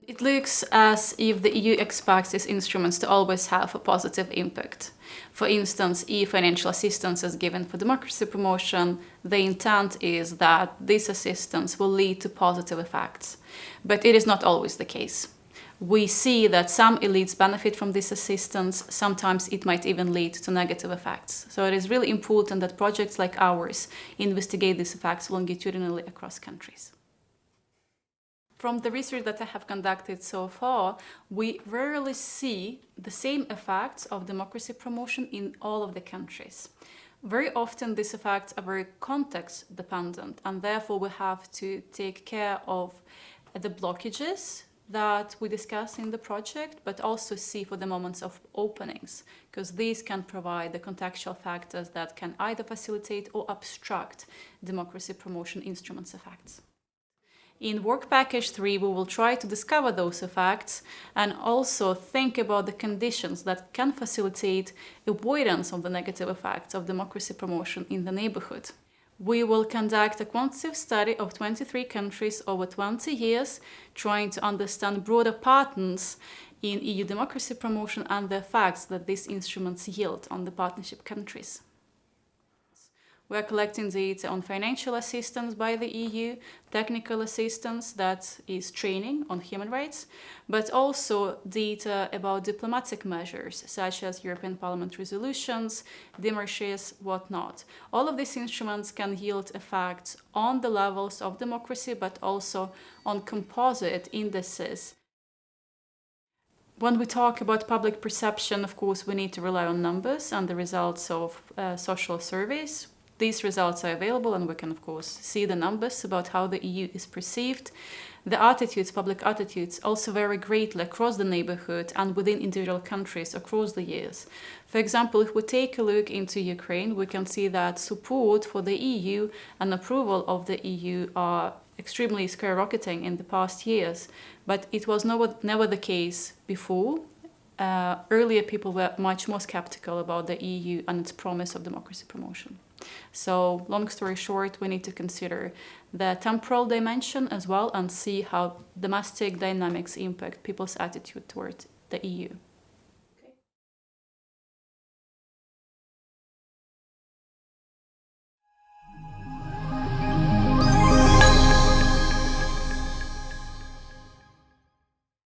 It looks as if the EU expects these instruments to always have a positive impact. For instance, EU financial assistance is given for democracy promotion. The intent is that this assistance will lead to positive effects. But it is not always the case. We see that some elites benefit from this assistance. Sometimes it might even lead to negative effects. So it is really important that projects like ours investigate these effects longitudinally across countries. From the research that I have conducted so far, we rarely see the same effects of democracy promotion in all of the countries. Very often these effects are very context dependent, and therefore we have to take care of the blockages that we discuss in the project, but also see for the moments of openings, because these can provide the contextual factors that can either facilitate or obstruct democracy promotion instruments' effects. In Work Package 3, we will try to discover those effects and also think about the conditions that can facilitate avoidance of the negative effects of democracy promotion in the neighborhood. We will conduct a quantitative study of 23 countries over 20 years, trying to understand broader patterns in EU democracy promotion and the effects that these instruments yield on the partnership countries. We are collecting data on financial assistance by the EU, technical assistance, that is training on human rights, but also data about diplomatic measures, such as European Parliament resolutions, démarches, whatnot. All of these instruments can yield effects on the levels of democracy, but also on composite indices. When we talk about public perception, of course, we need to rely on numbers and the results of social surveys. These results are available, and we can, of course, see the numbers about how the EU is perceived. The attitudes, public attitudes, also vary greatly across the neighborhood and within individual countries across the years. For example, if we take a look into Ukraine, we can see that support for the EU and approval of the EU are extremely skyrocketing in the past years, but it was never the case before. Earlier, people were much more skeptical about the EU and its promise of democracy promotion. So, long story short, we need to consider the temporal dimension as well and see how domestic dynamics impact people's attitude towards the EU.